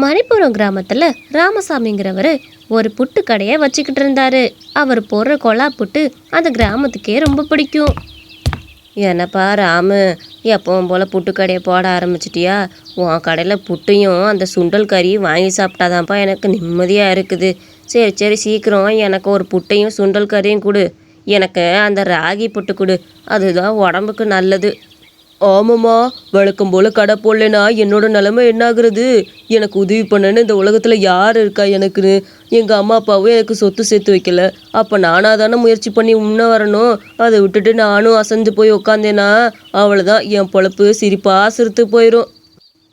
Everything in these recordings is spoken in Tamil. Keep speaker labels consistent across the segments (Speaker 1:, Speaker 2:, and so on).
Speaker 1: மணிப்புரம் கிராமத்துல ராமசாமிங்கிறவர் ஒரு புட்டு கடையை வச்சுக்கிட்டு இருந்தாரு. அவர் போடுற கொலா புட்டு அந்த கிராமத்துக்கே ரொம்ப பிடிக்கும். என்னப்பா ராமு, எப்பவும் போல் புட்டு கடையை போட ஆரம்பிச்சிட்டியா? உன் கடையில் புட்டையும் அந்த சுண்டல் கறியும் வாங்கி சாப்பிட்டாதான்ப்பா எனக்கு நிம்மதியாக இருக்குது. சரி சரி, சீக்கிரம் எனக்கு ஒரு புட்டையும் சுண்டல் கறியும் கொடு. எனக்கு அந்த ராகி புட்டு கொடு, அதுதான் உடம்புக்கு நல்லது.
Speaker 2: ஆமாம்மா, வழக்கம் போல் கடை போடலனா என்னோட நிலைமை என்னாகிறது? எனக்கு உதவி பண்ணேன்னு இந்த உலகத்தில் யார் இருக்கா எனக்குன்னு? எங்கள் அம்மா அப்பாவும் எனக்கு சொத்து சேர்த்து வைக்கல. அப்போ நானாக தானே முயற்சி பண்ணி முன்னே வரணும். அதை விட்டுட்டு நானும் அசைஞ்சு போய் உக்காந்தேன்னா அவ்வளோதான், என் பொழப்பு சிரிப்பாக சிரித்து போயிடும்.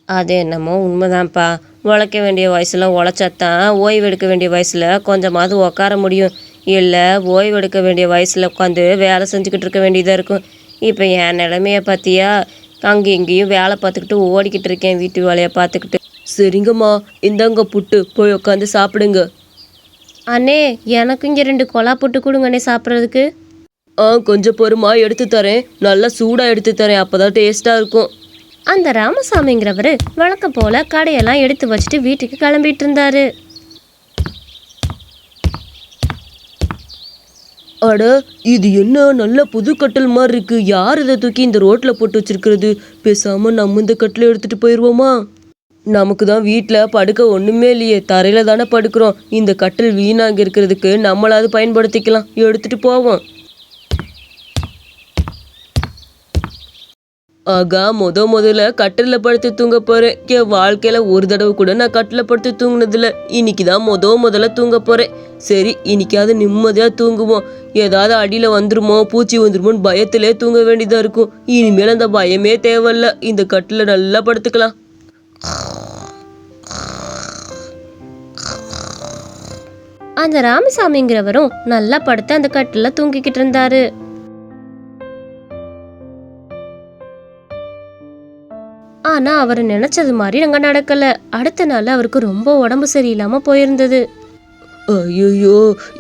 Speaker 1: அது என்னமோ உண்மைதான்ப்பா. உழைக்க வேண்டிய வயசில் உழைச்சாத்தான் ஓய்வு எடுக்க வேண்டிய வயசில் கொஞ்சமாவது உட்கார முடியும். இல்லை, ஓய்வு எடுக்க வேண்டிய வயசில் உட்காந்து வேலை செஞ்சுக்கிட்டு இருக்க வேண்டியதாக இருக்கும். இப்போ என் நிலைமையை பார்த்தியா? அங்கே இங்கேயும் வேலை பார்த்துக்கிட்டு ஓடிக்கிட்டு இருக்கேன், வீட்டு வேலையை பார்த்துக்கிட்டு.
Speaker 2: சரிங்கம்மா, இந்தாங்க புட்டு, போய் உட்காந்து சாப்பிடுங்க.
Speaker 1: அண்ணே, எனக்கு இங்கே 2 கொலா புட்டு கொடுங்கண்ணே சாப்பிட்றதுக்கு.
Speaker 2: கொஞ்சம் பொறுமா, எடுத்து தரேன். நல்லா சூடாக எடுத்து தரேன், அப்போ தான் டேஸ்ட்டாக இருக்கும்.
Speaker 1: அந்த ராமசாமிங்கிறவர் வழக்கம் போல் கடையெல்லாம் எடுத்து வச்சுட்டு வீட்டுக்கு கிளம்பிட்டு இருந்தாரு.
Speaker 2: அட, இது என்ன நல்ல புது கட்டில் மாதிரி இருக்கு. யார் இதை தூக்கி இந்த ரோட்டில் போட்டு வச்சிருக்கிறது? பேசாமல் நம்ம இந்த கட்டில் எடுத்துகிட்டு போயிடுவோமா? நமக்கு தான் வீட்டில் படுக்க ஒன்றுமே இல்லையே, தரையில் தானே படுக்கிறோம். இந்த கட்டில் வீணாக இருக்கிறதுக்கு நம்மளாவது பயன்படுத்திக்கலாம், எடுத்துகிட்டு போவோம். ஆகா, முதல்ல கட்டிலில் படுத்து தூங்க போகிறேன். என் வாழ்க்கையில் ஒரு தடவை கூட நான் கட்டில் படுத்து தூங்கினதில்ல. இன்னைக்கு தான் முதல்ல தூங்க போகிறேன். சரி, இன்னைக்காவது நிம்மதியாக தூங்குவோம். ஏதாவது அடியில் வந்துருமோ, பூச்சி வந்துருமோன்னு பயத்திலே தூங்க வேண்டியதாக இருக்கும். இனிமேல் அந்த பயமே தேவையில்ல, இந்த கட்டில் நல்லா படுத்துக்கலாம்.
Speaker 1: அந்த ராமசாமிங்கிறவரும் நல்லா படுத்து அந்த கட்டில் தூங்கிக்கிட்டு இருந்தாரு. ஆனா அவர் நினைச்சது மாதிரி அங்க நடக்கல. அடுத்த நாள் அவருக்கு ரொம்ப உடம்பு சரியில்லாம போயிருந்தது.
Speaker 2: ஐயோ,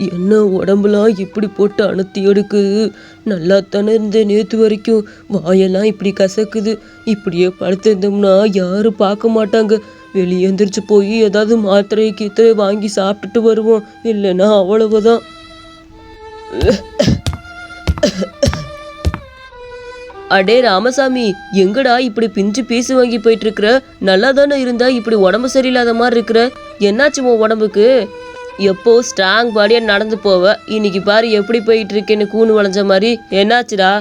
Speaker 2: என்ன உடம்புலாம் இப்படி போட்டு அணுத்தி எடுக்குது? நல்லா தானே இருந்தேன் நேற்று வரைக்கும். வாயெல்லாம் இப்படி கசக்குது. இப்படியே படுத்திருந்தோம்னா யாரும் பார்க்க மாட்டாங்க. வெளியே எந்திரிச்சு போய் ஏதாவது மாத்திரை கீத்திரை வாங்கி சாப்பிட்டுட்டு வருவோம். இல்லைன்னா அவ்வளவுதான். அடே ராமசாமி, எங்கடா இப்படி பிஞ்சு பீசு வாங்கி போயிட்டு இருக்கிற? நல்லா தானே இருந்தா இப்படி உடம்பு சரியில்லாத மாதிரி இருக்கிற. என்னாச்சு உன் உடம்புக்கு? எப்போ ஸ்ட்ராங் பாடியா நடந்து போவ, இன்னைக்கு பாரு எப்படி போயிட்டு இருக்கேன்னு கூணு வளைஞ்ச மாதிரி. என்னாச்சுடா?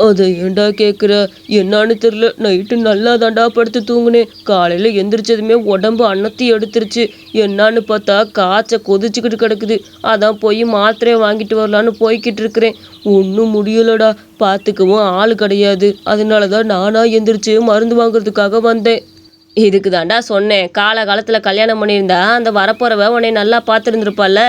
Speaker 2: அதை ஏண்டா கேட்குற? என்னான்னு தெரில, நைட்டு நல்லா தாண்டா படுத்து தூங்குனேன். காலையில் எந்திரிச்சதுமே உடம்பு அன்னத்தி எடுத்துருச்சு. என்னான்னு பார்த்தா காய்ச்ச கொதிச்சுக்கிட்டு கிடக்குது. அதான் போய் மாத்திரையை வாங்கிட்டு வரலான்னு போய்கிட்டு இருக்கிறேன். ஒன்றும் முடியலடா, பார்த்துக்கவும் ஆள் கிடையாது. அதனால தான் நானாக எந்திரிச்சு மருந்து வாங்குறதுக்காக வந்தேன். இதுக்கு தாண்டா சொன்னேன், காலத்தில் கல்யாணம் பண்ணியிருந்தா அந்த வரப்போறவ உன்னை நல்லா பார்த்துருந்துருப்பால.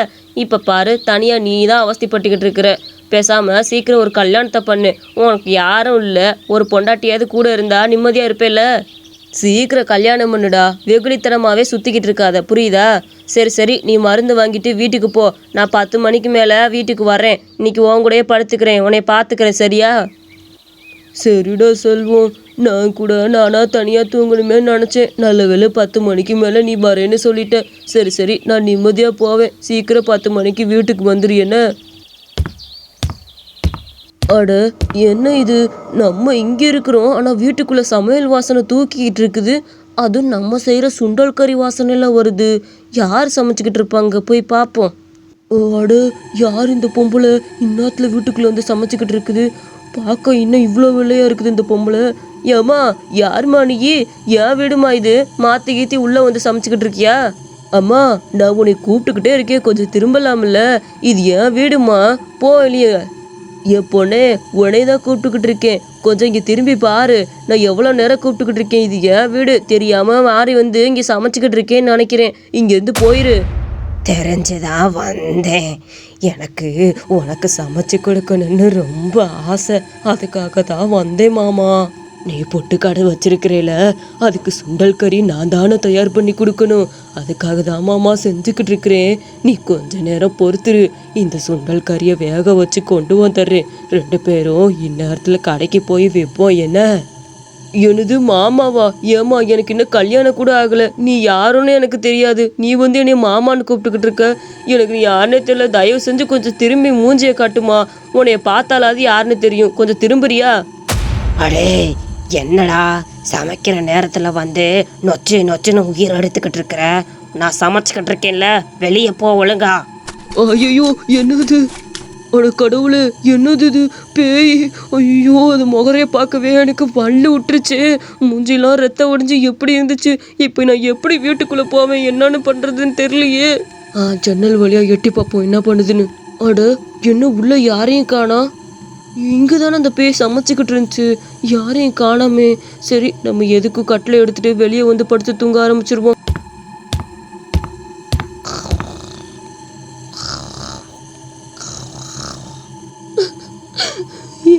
Speaker 2: இப்போ பாரு, தனியாக நீ தான் அவஸ்தைப்பட்டுக்கிட்டு இருக்கிற. பேசாமல் சீக்கிரம் ஒரு கல்யாணத்தை பண்ணு. உனக்கு யாரும் இல்லை, ஒரு பொண்டாட்டியாவது கூட இருந்தா நிம்மதியாக இருப்பேல்ல. சீக்கிரம் கல்யாணம் பண்ணுடா, வெகுளித்தனமாகவே சுற்றிக்கிட்டு இருக்காத, புரியுதா? சரி, நீ மருந்து வாங்கிட்டு வீட்டுக்கு போ. நான் 10 மணிக்கு மேலே வீட்டுக்கு வரேன். இன்னைக்கு உன் கூடயே படுத்துக்கிறேன், உன்னை பார்த்துக்கிறேன், சரியா? சரிடா செல்வம், நான் கூட நானாக தனியாக தூங்கணுமே நினச்சேன். நல்ல வேளை 10 மணிக்கு மேலே நீ வரேன்னு சொல்லிட்டேன். சரி, நான் நிம்மதியாக போவேன். சீக்கிரம் 10 மணிக்கு வீட்டுக்கு வந்துடு என்ன? அட, என்ன இது? நம்ம இங்கே இருக்கிறோம், ஆனால் வீட்டுக்குள்ளே சமையல் வாசனை தூக்கிக்கிட்டு இருக்குது. அதுவும் நம்ம செய்கிற சுண்டல் கறி வாசனைலாம் வருது. யார் சமைச்சிக்கிட்டு இருப்பாங்க? போய் பார்ப்போம். அட, யார் இந்த பொம்பளை இந்நேரத்தில் வீட்டுக்குள்ளே வந்து சமைச்சிக்கிட்டு இருக்குது? பார்க்க இன்னும் இவ்வளோ வெள்ளையாக இருக்குது இந்த பொம்பளை. ஏம்மா, யாருமா நீ? ஏன் வீடுமா இது? மாற்றி கீத்தி உள்ளே வந்து சமைச்சிக்கிட்டு இருக்கியா? அம்மா, நான் உன்னை கூப்பிட்டுக்கிட்டே இருக்கேன், கொஞ்சம் திரும்பலாம்ல. இது ஏன் வீடுமா, போ இல்லையே. என் பொண்ணே, உன்னை தான் கூப்பிட்டுக்கிட்டு இருக்கேன், கொஞ்சம் இங்கே திரும்பி பாரு. நான் எவ்வளோ நேரம் கூப்பிட்டுக்கிட்டு இருக்கேன். இது ஏன் வீடு தெரியாமல் மாறி வந்து இங்கே சமைச்சிக்கிட்டு இருக்கேன்னு நினைக்கிறேன். இங்கேருந்து போயிரு.
Speaker 1: தெரிஞ்சுதான் வந்தேன். எனக்கு உனக்கு சமைச்சு கொடுக்கணும்னு ரொம்ப ஆசை. அதுக்காக தான் வந்தேன் மாமா.
Speaker 2: நீ பொட்டு கடை வச்சிருக்கிறேல, அதுக்கு சுண்டல் கறி நான் தானே தயார் பண்ணி கொடுக்கணும். அதுக்காக தான் மாமா செஞ்சுக்கிட்டு இருக்கிறேன். நீ கொஞ்ச நேரம் பொறுத்துரு, இந்த சுண்டல் கறியை வேக வச்சு கொண்டு வந்துடுறேன். 2 பேரும் இந்நேரத்தில் கடைக்கு போய் வைப்போம் என்ன? எனது மாமாவா? ஏமா எனக்கு இன்னும் கல்யாணம் கூட ஆகல, நீ யாருன்னு எனக்கு தெரியாது, நீ வந்து என்னை மாமான்னு கூப்பிட்டுக்கிட்டு இருக்க. எனக்கு நீ யாருன்னே தெரியல, தயவு செஞ்சு கொஞ்சம் திரும்பி மூஞ்சியை காட்டுமா, உன்னைய பார்த்தாலாவது யாருன்னு தெரியும், கொஞ்சம் திரும்புறியா?
Speaker 1: அடே என்னடா சமைக்கிற நேரத்துல வந்து நொச்சு நொச்சுன்னு உயிர் எடுத்துக்கிட்டு இருக்கிற? நான் சமைச்சுக்கிட்டு இருக்கேன்ல, வெளியே போ ஒழுங்கா.
Speaker 2: ஐயோ என்னது? அட கடவுளே, என்னது இது? பேய்! ஐயோ, அது முகரைய பார்க்கவே எனக்கு வள்ளு விட்டுருச்சு. மூஞ்சிலாம் ரத்தம் ஒடிஞ்சு எப்படி இருந்துச்சு. இப்போ நான் எப்படி வீட்டுக்குள்ளே போவேன், என்னன்னு பண்ணுறதுன்னு தெரியலையே. ஜன்னல் வழியாக எட்டி பார்ப்போம் என்ன பண்ணுதுன்னு. அட என்ன உள்ள யாரையும் காணா? இங்கே தானே அந்த பேய் சமைச்சிக்கிட்டு இருந்துச்சு, யாரையும் காணாமே. சரி, நம்ம எதுக்கும் கட்டில் எடுத்துகிட்டு வெளியே வந்து படுத்து தூங்க ஆரம்பிச்சிருவோம்.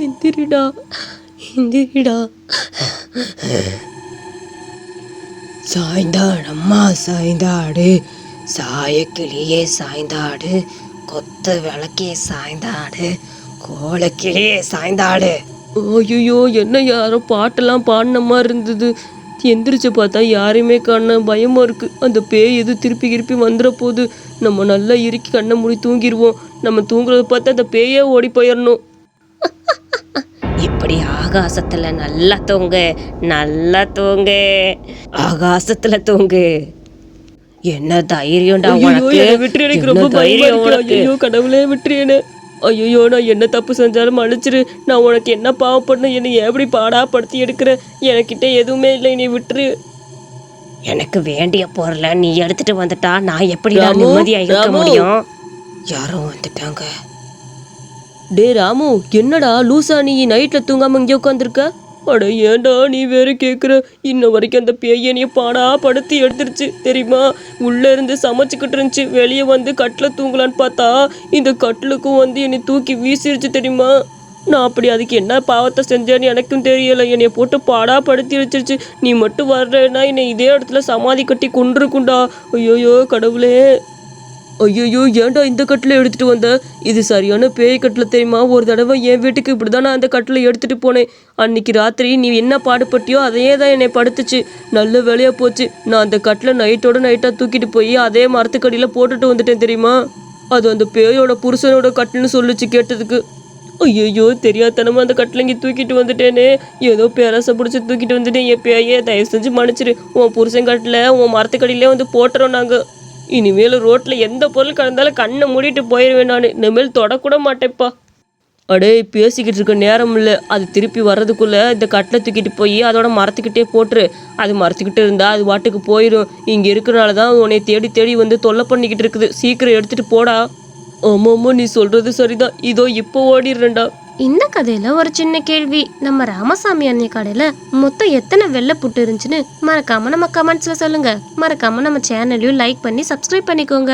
Speaker 2: எந்திரிடா, எந்திரிடா.
Speaker 1: சாய்ந்தாடம்மா சாய்ந்தாடு, சாயக்கிளியே சாய்ந்தாடு, கொத்து விளக்கே சாய்ந்தாடு, கோலக்கிளியே சாய்ந்தாடு.
Speaker 2: ஐயோ, என்ன யாரோ பாட்டெல்லாம் பாடின மாதிரி இருந்தது. எந்திரிச்சு பார்த்தா யாரையுமே காண, பயமா இருக்கு. அந்த பேய் எது திருப்பி திருப்பி வந்துட போகுது. நம்ம நல்லா இறுக்கி கண்ணை மூடி தூங்கிடுவோம். நம்ம தூங்குறத பார்த்து அந்த பேயே ஓடி போயிடணும்.
Speaker 1: இப்படி ஆகாசத்துல நல்லா தூங்கு, நல்லா தூங்கு, ஆகாசத்துல தூங்கு. என்ன தைரியம்டா உனக்கு?
Speaker 2: விட்டுரு, எனக்கு ரொம்ப பயமா இருக்கு. ஐயோ கடவுளே, விட்டுரு. ஐயோ, நான் என்ன தப்பு செஞ்சாலும் மன்னிச்சிரு. நான் உனக்கு என்ன பாவம் பண்ண, என்னை எப்படி பாடாப்படுத்தி எடுக்கிற? எனக்கிட்ட எதுவுமே இல்லை, நீ விட்டுரு.
Speaker 1: எனக்கு வேண்டிய பொருளை நீ எடுத்துட்டு வந்துட்டா நான் எப்படி நிம்மதியா இருக்க முடியும்? யாரோ வந்துட்டாங்க.
Speaker 2: டே ராமு, என்னடா லூசா நீ நைட்ல தூங்காம இங்கே உட்காந்துருக்க? அட ஏன்டா நீ வேற கேட்குற? இன்ன வரைக்கும் அந்த பேயை நீ பாடா படுத்தி எடுத்துருச்சு தெரியுமா? உள்ளே இருந்து சமைச்சிக்கிட்டு இருந்துச்சு, வெளியே வந்து கட்டில் தூங்கலான்னு பார்த்தா இந்த கட்டிலுக்கும் வந்து என்னை தூக்கி வீசிருச்சு தெரியுமா? நான் அப்படி அதுக்கு என்ன பாவத்தை செஞ்சேன்னு எனக்கும் தெரியலை. என்னை போட்டு பாடா படுத்தி வச்சிருச்சு. நீ மட்டும் வர்றேன்னா என்னை இதே இடத்துல சமாதி கட்டி கொண்டிருக்குண்டா. ஐயோயோ கடவுளே. ஐயோ, ஏன்டா இந்த கட்டில் எடுத்துகிட்டு வந்த? இது சரியான பேய் கட்டில் தெரியுமா? ஒரு தடவை என் வீட்டுக்கு இப்படி தான் நான் அந்த கட்டில் எடுத்துகிட்டு போனேன். அன்னைக்கு ராத்திரி நீ என்ன பாடுபட்டியோ அதையே தான் என்னை படுத்துச்சு. நல்ல வேலையாக போச்சு. நான் அந்த கட்டில் நைட்டாக தூக்கிட்டு போய் அதே மரத்துக்கடியில் போட்டுட்டு வந்துட்டேன் தெரியுமா? அது அந்த பேயோட புருஷனோட கட்டில்னு சொல்லிச்சு கேட்டதுக்கு. ஐயோ, தெரியாதனமா அந்த கட்டில் இங்கே தூக்கிட்டு வந்துட்டேனே. ஏதோ பேரசை பிடிச்சி தூக்கிட்டு வந்துட்டேன். என் பேயே, தயவு செஞ்சு மன்னிச்சிரு. உன் புருஷன் கட்டில் உன் மரத்துக்கடியிலே வந்து போட்டுறோம் நாங்கள். இனிமேல் ரோட்டில் எந்த பொருள் கலந்தாலும் கண்ணை மூடிட்டு போயிடுவேன் நான். இனிமேல் தொடக்கூட மாட்டேப்பா. அடே, பேசிக்கிட்டு இருக்க நேரம் இல்லை. அது திருப்பி வர்றதுக்குள்ளே இந்த கட்டில் தூக்கிட்டு போய் அதோட மரத்துக்கிட்டே போட்டுரு. அது மரத்துக்கிட்டே இருந்தால் அது வாட்டுக்கு போயிடும். இங்கே இருக்கிறனால தான் உன்னை தேடி தேடி வந்து தொல்லை பண்ணிக்கிட்டு இருக்குது. சீக்கிரம் எடுத்துகிட்டு போடா. ஆமாம்மா, நீ சொல்கிறது சரிதான். இதோ இப்போ ஓடிடுறேன்டா.
Speaker 1: இந்த கதையில ஒரு சின்ன கேள்வி. நம்ம ராமசாமி அண்ணி கடையில மொத்தம் எத்தனை வெள்ளை புட்டு இருந்துச்சுன்னு மறக்காம நம்ம கமெண்ட்ஸ்ல சொல்லுங்க. மறக்காம நம்ம சேனலையும் லைக் பண்ணி சப்ஸ்கிரைப் பண்ணிக்கோங்க.